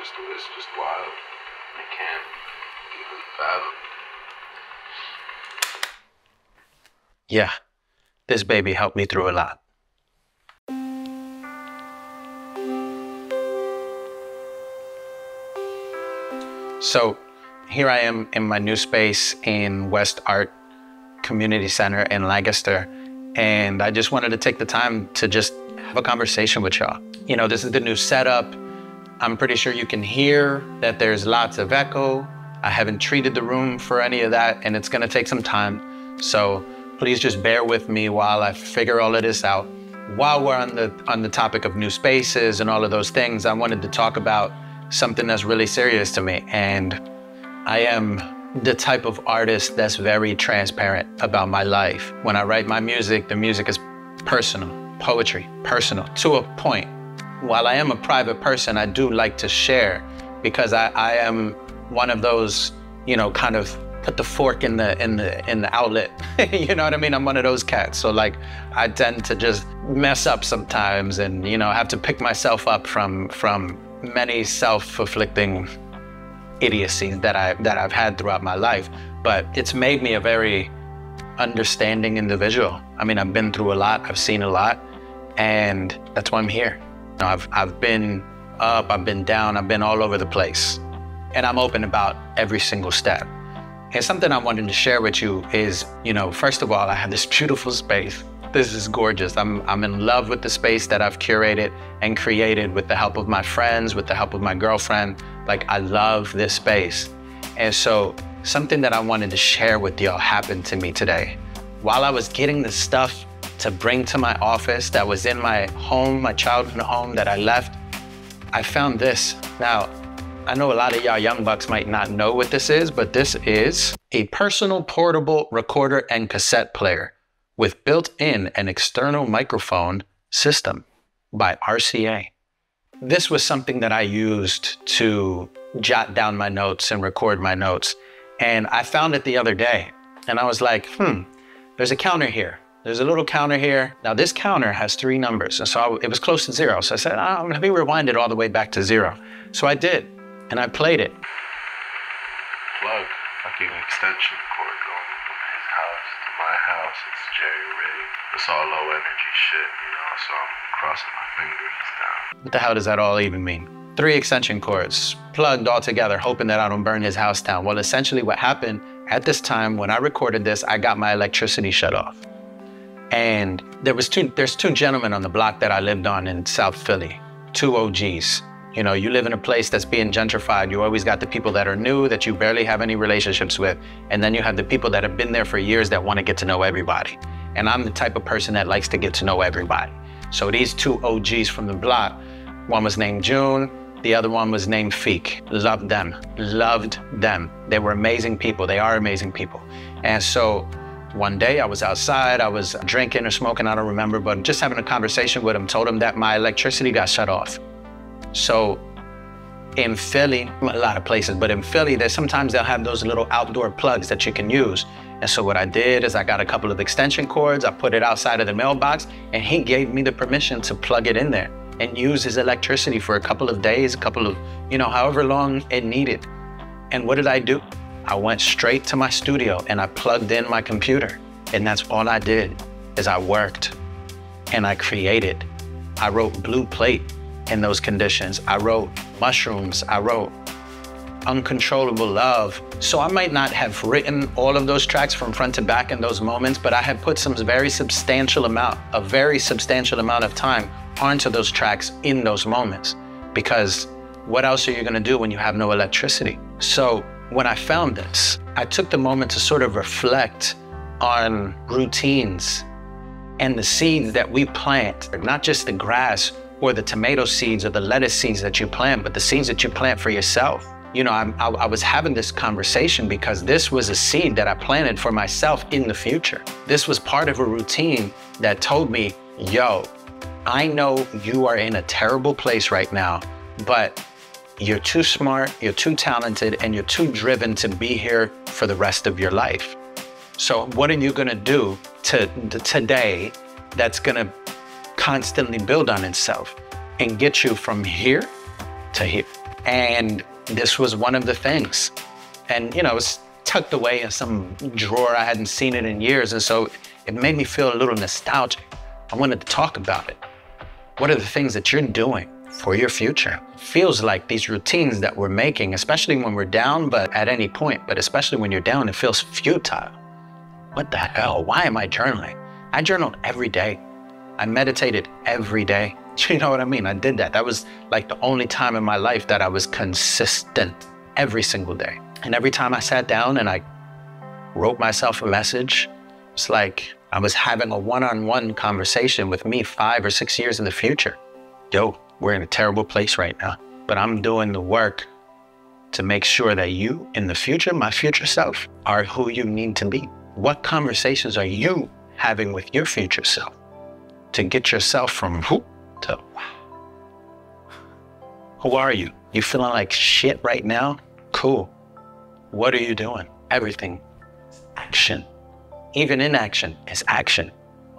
It's just wild. I can't even fathom. Yeah, this baby helped me through a lot. So here I am in my new space in West Art Community Center in Lancaster. And I just wanted to take the time to just have a conversation with y'all. You know, this is the new setup. I'm pretty sure you can hear that there's lots of echo. I haven't treated the room for any of that, and it's gonna take some time. So please just bear with me while I figure all of this out. While we're on the topic of new spaces and all of those things, I wanted to talk about something that's really serious to me. And I am the type of artist that's very transparent about my life. When I write my music, the music is personal, poetry, personal, to a point. While I am a private person, I do like to share because I am one of those, you know, kind of put the fork in the outlet. You know what I mean? I'm one of those cats. So like, I tend to just mess up sometimes and, you know, have to pick myself up from many self-afflicting idiocies that I've had throughout my life. But it's made me a very understanding individual. I mean, I've been through a lot, I've seen a lot, and that's why I'm here. You know, I've been up, I've been down, I've been all over the place. And I'm open about every single step. And something I wanted to share with you is, you know, first of all, I have this beautiful space. This is gorgeous. I'm in love with the space that I've curated and created with the help of my friends, with the help of my girlfriend. Like, I love this space. And so something that I wanted to share with y'all happened to me today. While I was getting the stuff to bring to my office that was in my home, my childhood home that I left, I found this. Now, I know a lot of y'all young bucks might not know what this is, but this is a personal portable recorder and cassette player with built-in and external microphone system by RCA. This was something that I used to jot down my notes and record my notes. And I found it the other day and I was like, there's a counter here. There's a little counter here. Now this counter has 3 numbers. And so it was close to 0. So I said, let me rewind it all the way back to 0. So I did, and I played it. Plug fucking extension cord going from his house to my house. It's jerry-rigged. It's all low energy shit, you know, so I'm crossing my fingers down. What the hell does that all even mean? 3 extension cords plugged all together, hoping that I don't burn his house down. Well, essentially what happened at this time when I recorded this, I got my electricity shut off. And there's 2 gentlemen on the block that I lived on in South Philly, 2 OGs. You know, you live in a place that's being gentrified. You always got the people that are new that you barely have any relationships with. And then you have the people that have been there for years that want to get to know everybody. And I'm the type of person that likes to get to know everybody. So these 2 OGs from the block, one was named June, the other one was named Feek. Loved them, loved them. They were amazing people. They are amazing people. And so one day I was outside, I was drinking or smoking, I don't remember, but just having a conversation with him, told him that my electricity got shut off. So in Philly, a lot of places, but in Philly, sometimes they'll have those little outdoor plugs that you can use. And so what I did is I got a couple of extension cords, I put it outside of the mailbox, and he gave me the permission to plug it in there and use his electricity for a couple of days, you know, however long it needed. And what did I do? I went straight to my studio and I plugged in my computer. And that's all I did, is I worked and I created. I wrote Blue Plate in those conditions. I wrote Mushrooms. I wrote Uncontrollable Love. So I might not have written all of those tracks from front to back in those moments, but I had put a very substantial amount of time onto those tracks in those moments. Because what else are you gonna do when you have no electricity? So when I found this, I took the moment to sort of reflect on routines and the seeds that we plant, not just the grass or the tomato seeds or the lettuce seeds that you plant, but the seeds that you plant for yourself. You know, I was having this conversation because this was a seed that I planted for myself in the future. This was part of a routine that told me, yo, I know you are in a terrible place right now, but you're too smart, you're too talented, and you're too driven to be here for the rest of your life. So what are you gonna do today that's gonna constantly build on itself and get you from here to here? And this was one of the things. And, you know, it was tucked away in some drawer. I hadn't seen it in years. And so it made me feel a little nostalgic. I wanted to talk about it. What are the things that you're doing for your future? It feels like these routines that we're making, especially when we're down, but at any point, but especially when you're down, it feels futile. What the hell? Why am I journaling? I journaled every day. I meditated every day. You know what I mean? I did that. That was like the only time in my life that I was consistent every single day. And every time I sat down and I wrote myself a message, it's like I was having a one-on-one conversation with me 5 or 6 years in the future. Yo, we're in a terrible place right now, but I'm doing the work to make sure that you in the future, my future self, are who you need to be. What conversations are you having with your future self to get yourself from who to wow? Who are you? You feeling like shit right now? Cool. What are you doing? Everything. Action. Even inaction is action.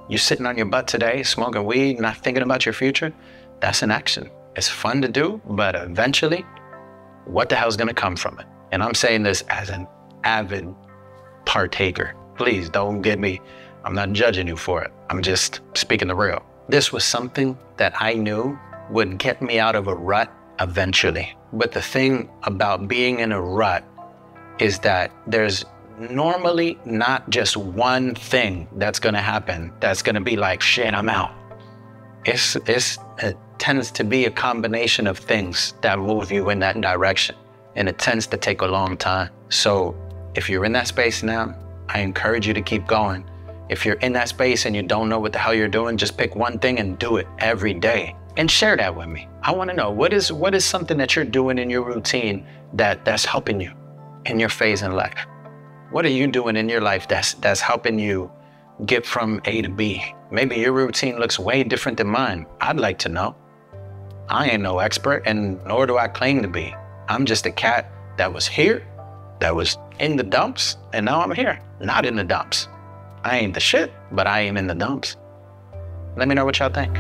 You're sitting on your butt today, smoking weed, not thinking about your future. That's an action. It's fun to do, but eventually, what the hell is gonna come from it? And I'm saying this as an avid partaker. Please don't get me, I'm not judging you for it. I'm just speaking the real. This was something that I knew would get me out of a rut eventually. But the thing about being in a rut is that there's normally not just one thing that's gonna happen that's gonna be like, shit, I'm out. It tends to be a combination of things that move you in that direction. And it tends to take a long time. So if you're in that space now, I encourage you to keep going. If you're in that space and you don't know what the hell you're doing, just pick one thing and do it every day. And share that with me. I wanna know, what is something that you're doing in your routine that's helping you in your phase in life? What are you doing in your life that's helping you get from A to B? Maybe your routine looks way different than mine. I'd like to know. I ain't no expert, and nor do I claim to be. I'm just a cat that was here, that was in the dumps, and now I'm here, not in the dumps. I ain't the shit, but I ain't in the dumps. Let me know what y'all think.